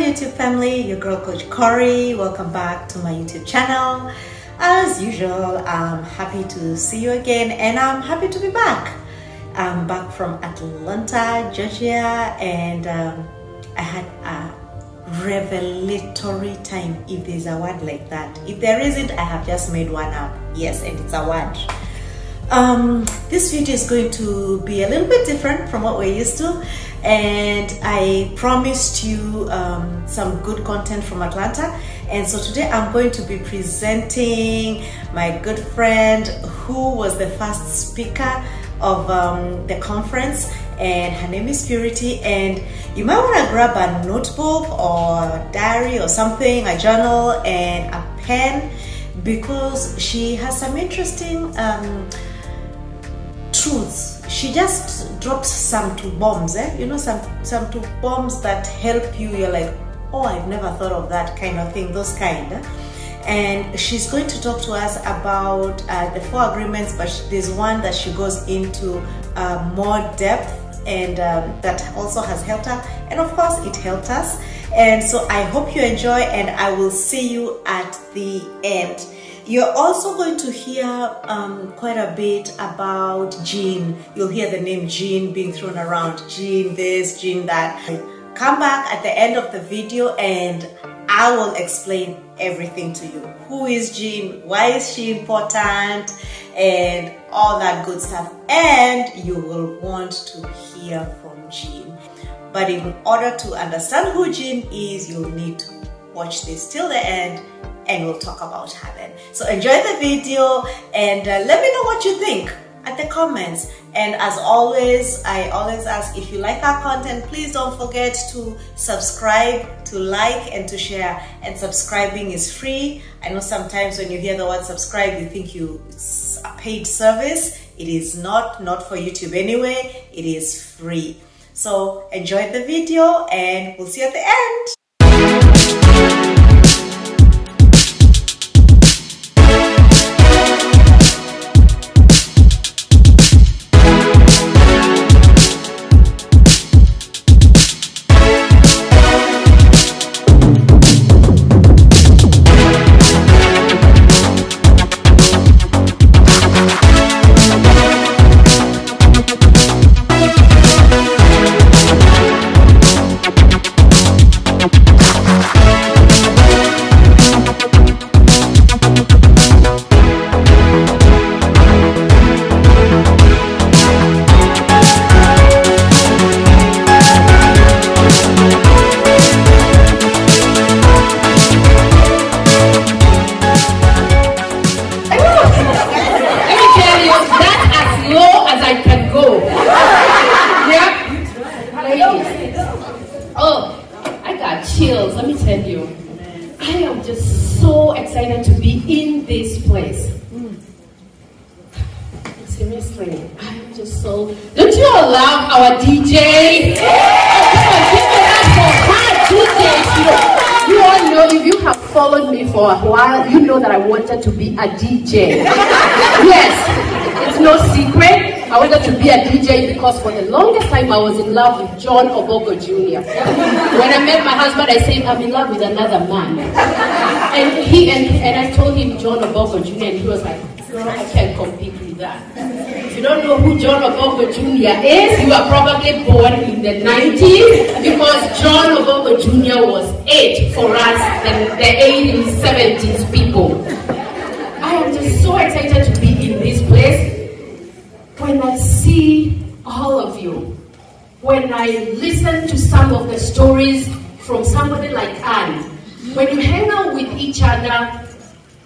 YouTube family, your girl Coach Corey. Welcome back to my YouTube channel. As usual, I'm happy to see you again and I'm happy to be back. I'm back from Atlanta, Georgia, and I had a revelatory time, if there's a word like that. If there isn't, I have just made one up. Yes, and it's a word. This video is going to be a little bit different from what we're used to, and I promised you some good content from Atlanta, and so today I'm going to be presenting my good friend who was the first speaker of the conference, and her name is Purity. And you might want to grab a notebook or a diary or something, a journal and a pen, because she has some interesting truths. She just dropped some two bombs, you know, some two bombs that help you. You're like, oh, I've never thought of that kind of thing, those kind. And she's going to talk to us about the 4 agreements, but there's one that she goes into more depth, and that also has helped her, and of course it helped us. And so I hope you enjoy, and I will see you at the end. You're also going to hear quite a bit about Jean. You'll hear the name Jean being thrown around. Jean this, Jean that. Come back at the end of the video and I will explain everything to you. Who is Jean? Why is she important? And all that good stuff. And you will want to hear from Jean. But in order to understand who Jean is, you'll need to watch this till the end, and we'll talk about her then. So enjoy the video and let me know what you think at the comments. And as always, I always ask, if you like our content, please don't forget to subscribe, to like, and to share. And subscribing is free. I know sometimes when you hear the word subscribe, you think it's a paid service. It is not for YouTube anyway. It is free. So enjoy the video and we'll see you at the end. Let me tell you, I am just so excited to be in this place. Seriously, I am just so. Don't you all love our DJ? You all know, if you have followed me for a while, you know that I wanted to be a DJ. Yes, it's no secret. I wanted to be a DJ because for the longest time I was in love with John Obogo Jr. When I met my husband, I said, I'm in love with another man. And I told him John Obogo Jr. and he was like, girl, I can't compete with that. If you don't know who John Obogo Jr. is, you are probably born in the 90s, because John Obogo Jr. was 8 for us, the 80s, 70s people. I am just so excited to be in this place. When I see all of you, when I listen to some of the stories from somebody like Anne, when you hang out with each other,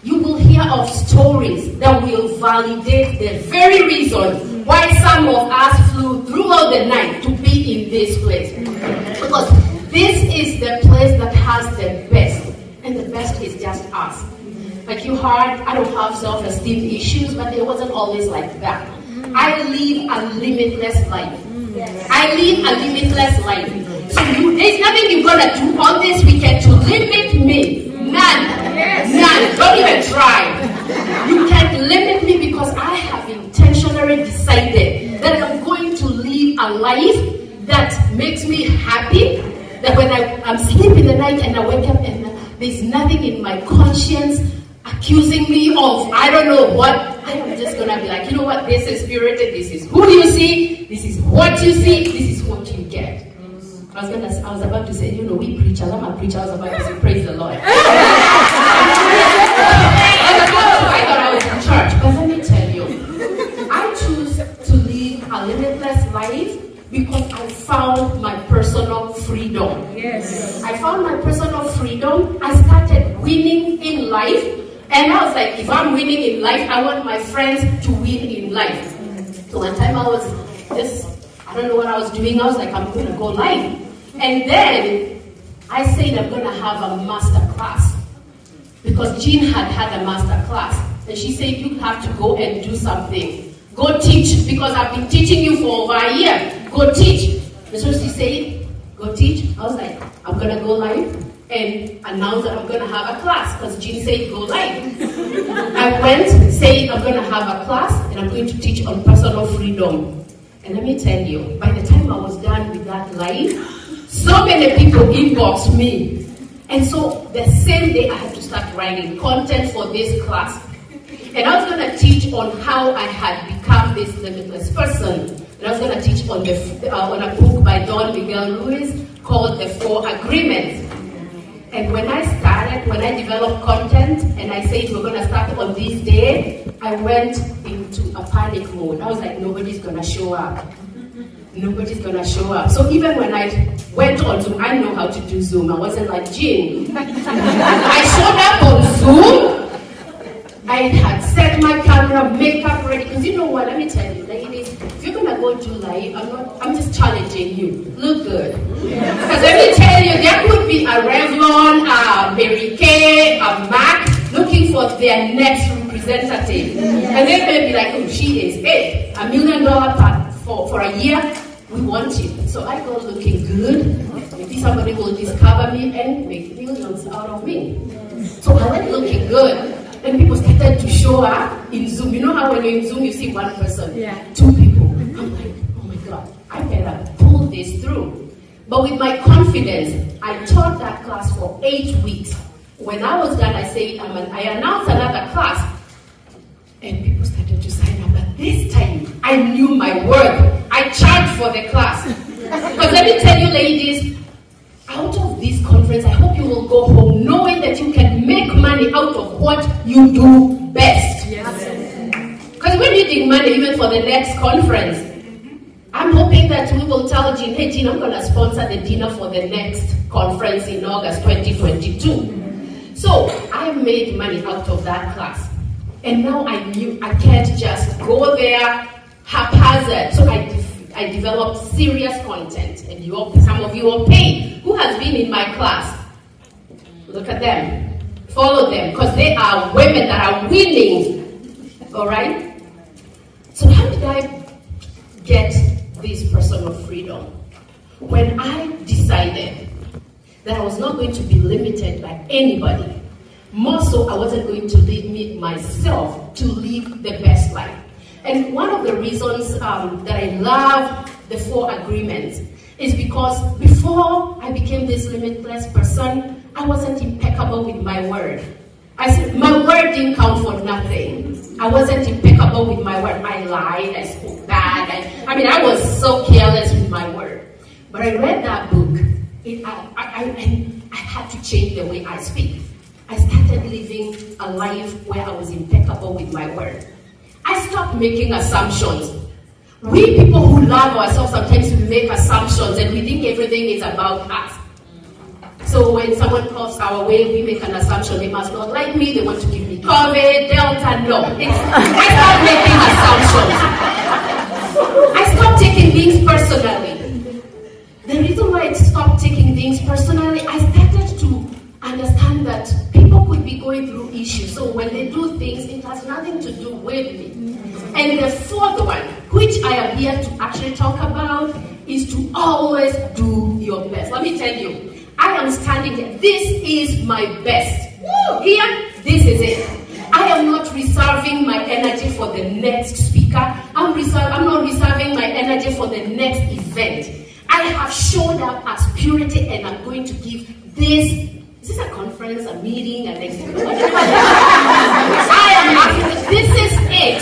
you will hear of stories that will validate the very reason why some of us flew throughout the night to be in this place. Because this is the place that has the best, and the best is just us. Like you heard, I don't have self-esteem issues, but it wasn't always like that. I live a limitless life. I live a limitless life. So there's nothing you're gonna do on this weekend to limit me. None. None. Don't even try. You can't limit me because I have intentionally decided that I'm going to live a life that makes me happy, that when I'm sleeping in the night and I wake up and there's nothing in my conscience accusing me of I don't know what, I am just gonna be like, you know what, this is spirited, this is who you see, this is what you see, this is what you get. I was about to say, you know, we preachers, I'm a preacher, I was about to say, praise the Lord. I thought I was in church, but let me tell you, I choose to live a limitless life because I found my personal freedom. Yes. I found my personal freedom. I started winning in life. And I was like, if I'm winning in life, I want my friends to win in life. So one time I was just, I don't know what I was doing. I was like, I'm going to go live. And then I said, I'm going to have a master class. Because Jean had a master class. And she said, you have to go and do something. Go teach, because I've been teaching you for over a year. Go teach. And so she said, go teach. I was like, I'm going to go live and announce that I'm going to have a class, because Jean said, go live. I went, said, I'm going to have a class, and I'm going to teach on personal freedom. And let me tell you, by the time I was done with that live, so many people inboxed me. And so the same day I had to start writing content for this class. And I was going to teach on how I had become this limitless person. And I was going to teach on on a book by Don Miguel Ruiz called The 4 Agreements. And when I developed content and I said we're going to start on this day, I went into a panic mode. I was like, nobody's going to show up. Nobody's going to show up. So even when I went on Zoom, I know how to do Zoom. I wasn't like Jean. I showed up on Zoom. I had set my camera, makeup ready. Because you know what, let me tell you, ladies, if you're going to go do live, I'm just challenging you. Look good. Because let me tell you, there could be a Revlon, a Mary Kay, a MAC, looking for their next representative. And they may be like, oh, she is it. $1 million for a year, we want you. So I go looking good. Maybe somebody will discover me and make millions out of me. So I went looking good. And people started to show up in Zoom. You know how when you're in Zoom, you see one person, 2 people. I'm like, oh my God, I better pull this through. But with my confidence, I taught that class for 8 weeks. When I was done, I said, I announced another class. And people started to sign up. But this time, I knew my worth. I charged for the class. Because let me tell you, ladies, out of this conference, I hope you will go home knowing that you can make money out of what you do best. Because we're needing money even for the next conference. I'm hoping that we will tell Jean, hey Jean, I'm going to sponsor the dinner for the next conference in August 2022. So I made money out of that class. And now I knew I can't just go there haphazard. So I developed serious content, and some of you are paid. Who has been in my class? Look at them. Follow them, because they are women that are winning. All right? So how did I get this personal freedom? When I decided that I was not going to be limited by anybody, more so I wasn't going to limit myself to live the best life. And one of the reasons that I love the 4 agreements is because before I became this limitless person, I wasn't impeccable with my word. I said, my word didn't count for nothing. I wasn't impeccable with my word. I lied, I spoke bad. I was so careless with my word. But I read that book, I had to change the way I speak. I started living a life where I was impeccable with my word. I stopped making assumptions. We people who love ourselves, sometimes we make assumptions and we think everything is about us. So when someone comes our way, we make an assumption. They must not like me, they want to give me COVID, Delta, no. I stopped making assumptions. I stopped taking things personally. The reason why I stopped taking things personally, I started to understand that people could be going through issues. So when they do things, it has nothing to do with me. And the 4th one, which I am here to actually talk about, is to always do your best. Let me tell you, I am standing here. This is my best. Here, this is it. I am not reserving my energy for the next speaker. I'm not reserving my energy for the next event. I have showed up as purity, and I'm going to give this. Is this a conference, a meeting, an exhibition? I am asking, this is it.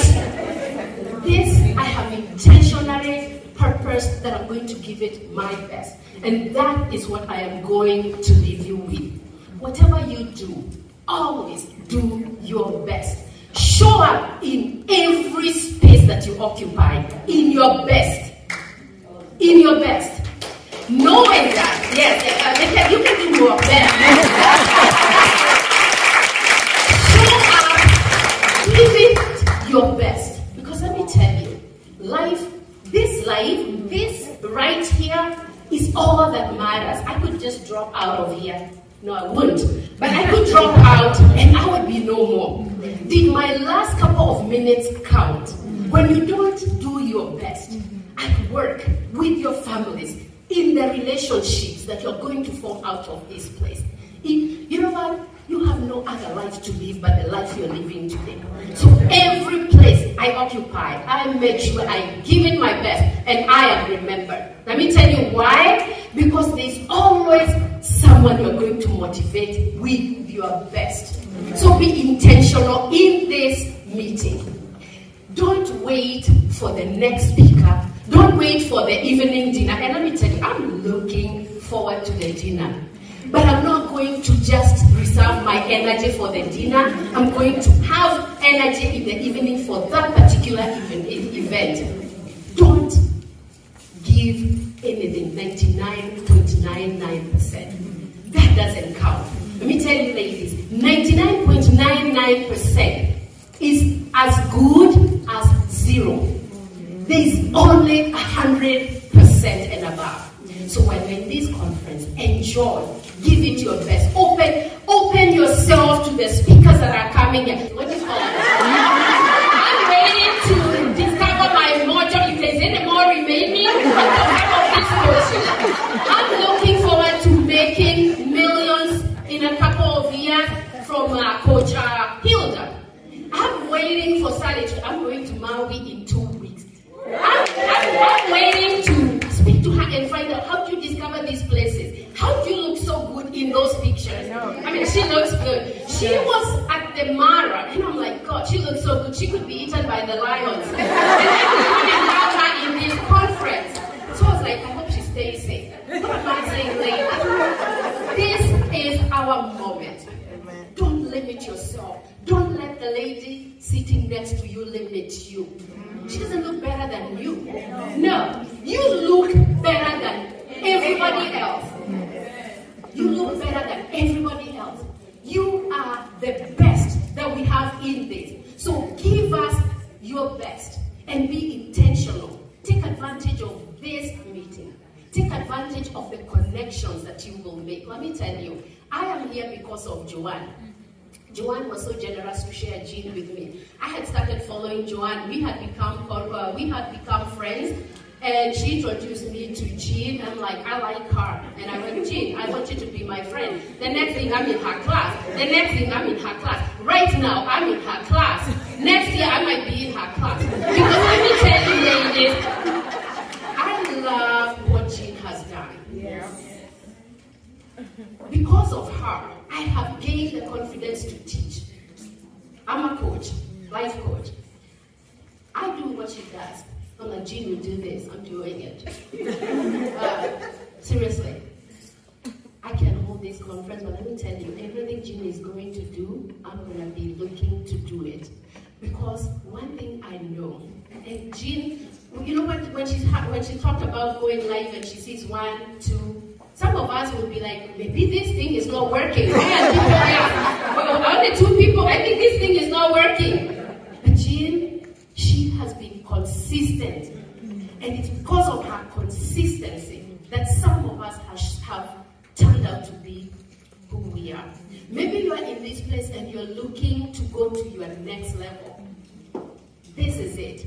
This, I have intentionally purposed that I'm going to give it my best. And that is what I am going to leave you with. Whatever you do, always do your best. Show up in every space that you occupy, in your best. In your best. Knowing that, yes, you can do your best. Show up, give it your best. Because let me tell you, life, this right here is all that matters. I could just drop out of here. No, I wouldn't. But I could drop out and I would be no more. Did my last couple of minutes count? When you don't do your best at work, with your families, in the relationships that you're going to fall out of this place. You know what? You have no other life to live but the life you're living today. So every place I occupy, I make sure I give it my best and I am remembered. Let me tell you why. Because there's always someone you're going to motivate with your best. So be intentional in this meeting. Don't wait for the next speaker. Don't wait for the evening dinner. And let me tell you, I'm looking forward to the dinner. But I'm not going to just reserve my energy for the dinner. I'm going to have energy in the evening for that particular event. Don't give anything 99.99%. That doesn't count. Let me tell you, ladies, 99.99% is as good as zero. There is only 100% and above. So when you're in this conference, enjoy. Give it your best. Open yourself to the speakers that are coming in. What do you call it? I'm ready to discover my mojo. If there's any more remaining, I'm looking forward to making millions in a couple of years from Coach Hilda. I'm waiting for Sally. I'm going to Maui in 2 weeks. I'm waiting to speak to her and find out how do you discover these places. How do you look so good in those pictures? I mean, she looks good. She was at the Mara, and I'm like, God, she looks so good. She could be eaten by the lions. And I couldn't have her in this conference. So I was like, I hope she stays safe. What am I saying, ladies? This is our moment. Don't limit yourself. Don't let the lady sitting next to you limit you. She doesn't look better than you. No, you look better than everybody else. You look better than everybody else. You are the best that we have in this. So give us your best and be intentional. Take advantage of this meeting. Take advantage of the connections that you will make. Let me tell you, I am here because of Joanne. Joanne was so generous to share Jean with me. I had started following Joanne. We had become friends, and she introduced me to Jean. I'm like, I like her. And I went, Jean, I want you to be my friend. The next thing, I'm in her class. The next thing, I'm in her class. Right now, I'm in her class. Next year, I might be in her class. Because let me tell you, ladies, I love what Jean has done. Yes. Because of her, I have gained the confidence to teach. I'm a coach, life coach. I do what she does. I'm like, Jean will do this. I'm doing it. Seriously, I can hold this conference, but let me tell you, everything Jean is going to do, I'm going to be looking to do it. Because one thing I know, and Jean, you know what, when she talked about going live and she sees 1, 2, some of us will be like, maybe this thing is not working. Only 2 people, I think this thing is not working. But Jean, she has been consistent. And it's because of her consistency that some of us have turned out to be who we are. Maybe you are in this place and you're looking to go to your next level. This is it.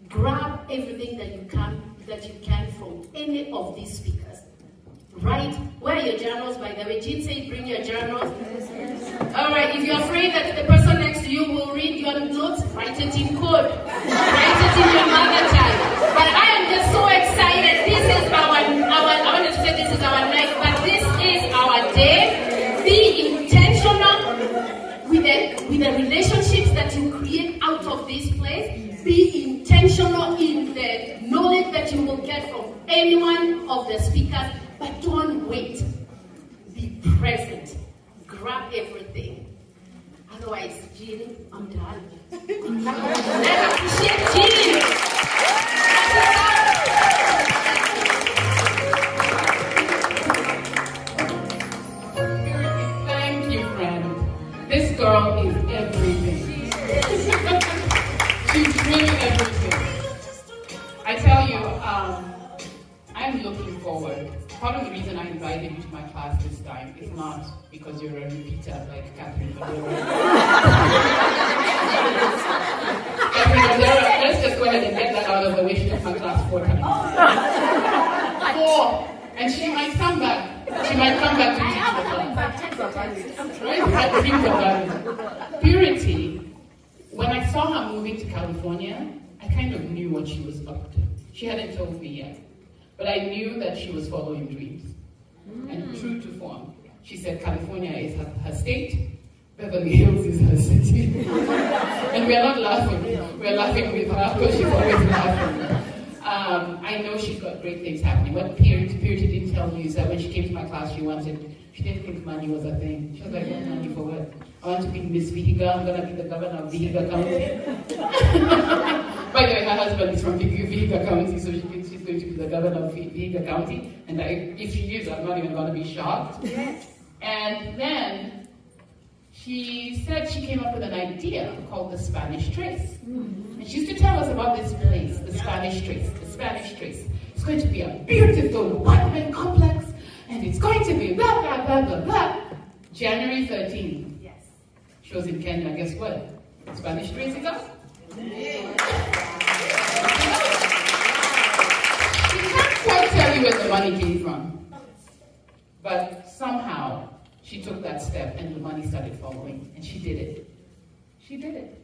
Grab everything that you can from any of these speakers. Right? Where are your journals, by the way? Jean said bring your journals. Alright, if you're afraid that the person next to you will read your notes, write it in code. Write it in your mother tongue. But I am just so excited. This is our say this is our night, but this is our day. Be intentional with the relationships that you create out of this place. Be intentional in the knowledge that you will get from any one of the speakers, but don't wait. Be present. Grab everything. Otherwise, Jean, I'm done. Let's appreciate Jean. Thank you, friend. This girl is everything. She's really everything. I tell you, I'm looking forward. Part of the reason I invited you to my class this time is not because you're a repeater like Catherine Vadera. Catherine Vadera, let's just go ahead and get that out of the way. She took my class 4 times. 4! And she might come back. She might come back to teach the class. Purity, when I saw her moving to California, I kind of knew what she was up to. She hadn't told me yet. But I knew that she was following dreams. And true to form, she said California is her state, Beverly Hills is her city. And we're not laughing. We're laughing with her because she's always laughing. I know she's got great things happening. What Purity didn't tell you is that when she came to my class, she didn't think money was a thing. She was like, what money for what? I want to be Miss Vihiga, I'm going to be the governor of Vihiga County. By the way, her husband is from Vihiga County, so she's going to be the governor of Vihiga County. And if she is, I'm not even going to be shocked. Yes. And then she said she came up with an idea called the Spanish Trace. And she used to tell us about this place, the Spanish Trace, the Spanish Trace. It's going to be a beautiful one-man complex, and it's going to be blah, blah, blah, blah, blah. January 13th. Yes. She was in Kenya, guess what? Spanish Trace is up. Yeah. She can't quite tell you where the money came from. But somehow, she took that step and the money started following. And she did it. She did it.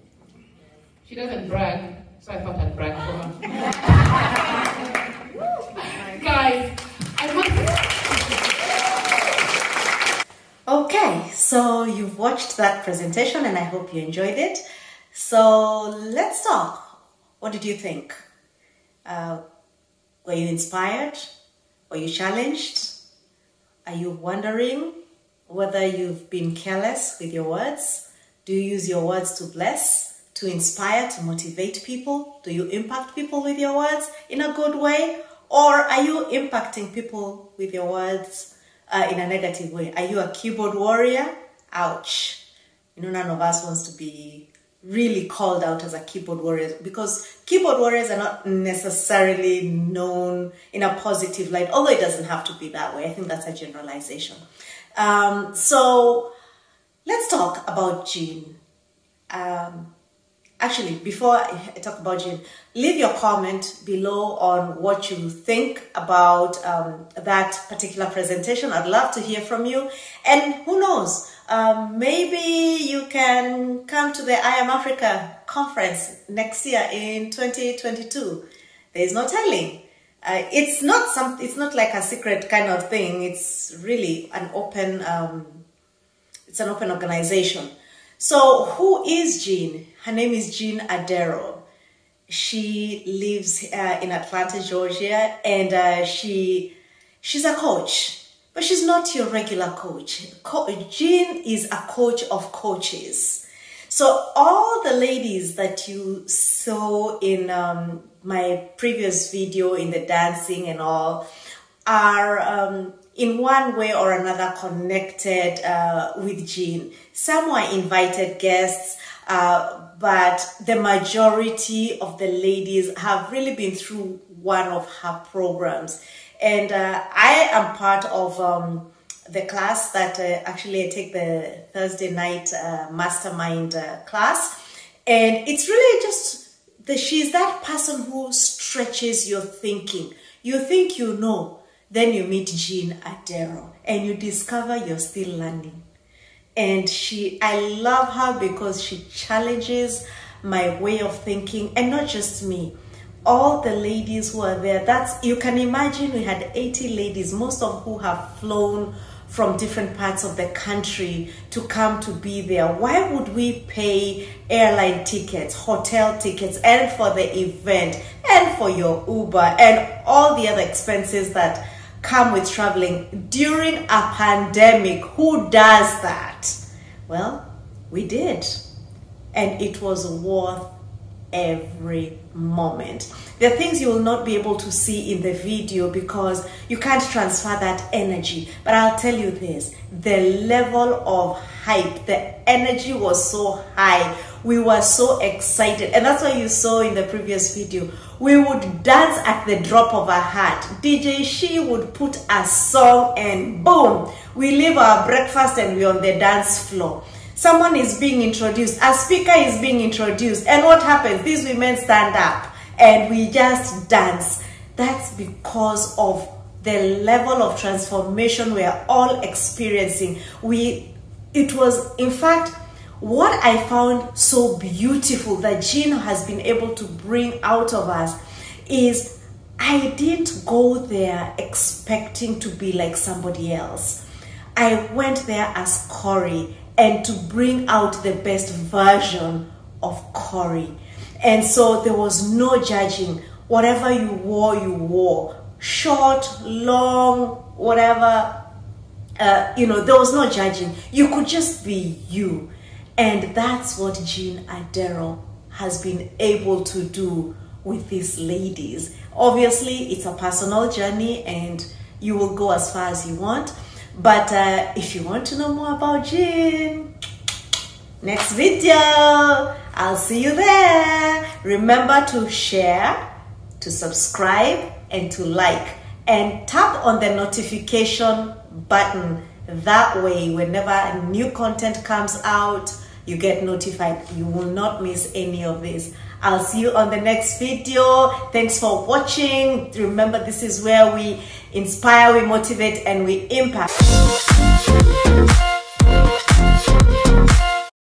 She doesn't brag, so I thought I'd brag for her. Guys, I want Okay, so you've watched that presentation and I hope you enjoyed it. So let's talk. What did you think? Were you inspired? Were you challenged? Are you wondering whether you've been careless with your words? Do you use your words to bless, to inspire, to motivate people? Do you impact people with your words in a good way? Or are you impacting people with your words in a negative way? Are you a keyboard warrior? Ouch. You know, none of us wants to be really called out as a keyboard warrior, because keyboard warriors are not necessarily known in a positive light, although it doesn't have to be that way. I think that's a generalization. So let's talk about Jean. Actually, before I talk about Jean, leave your comment below on what you think about that particular presentation. I'd love to hear from you. And who knows, maybe you can come to the I Am Africa conference next year in 2022. There is no telling. It's not like a secret kind of thing. It's really an open, it's an open organization. So who is Jean? Her name is Jean Adero. She lives in Atlanta, Georgia, and she's a coach, but she's not your regular coach. Jean is a coach of coaches. So all the ladies that you saw in my previous video in the dancing and all are in one way or another connected with Jean. Some were invited guests, but the majority of the ladies have really been through one of her programs. And I am part of the class that actually I take the Thursday night mastermind class. And it's really just that she's that person who stretches your thinking. You think you know, then you meet Jean Adero and you discover you're still learning. And I love her because she challenges my way of thinking, and not just me. all the ladies who are there, you can imagine we had 80 ladies, most of who have flown from different parts of the country to come to be there. Why would we pay airline tickets, hotel tickets, and for the event, and for your Uber, and all the other expenses that come with traveling during a pandemic? Who does that? Well, we did. And it was worth every moment. There are things you will not be able to see in the video because you can't transfer that energy. But I'll tell you this, the level of hype, the energy was so high. We were so excited. And that's why you saw in the previous video, we would dance at the drop of a hat. DJ She would put a song and boom, we leave our breakfast and we're on the dance floor. Someone is being introduced, a speaker is being introduced, and what happens? These women stand up and we just dance. That's because of the level of transformation we are all experiencing. It was, in fact, what I found so beautiful that Jean has been able to bring out of us is I didn't go there expecting to be like somebody else. I went there as Corey, and to bring out the best version of Corey. And so there was no judging. Whatever you wore. Short, long, whatever, there was no judging. You could just be you. And that's what Jean Adero has been able to do with these ladies. Obviously, it's a personal journey and you will go as far as you want. But if you want to know more about Jean, next video, I'll see you there. Remember to share, to subscribe, and to like. And tap on the notification button. That way, whenever new content comes out, you get notified. You will not miss any of this. I'll see you on the next video. Thanks for watching. Remember, this is where we inspire, we motivate, and we impact.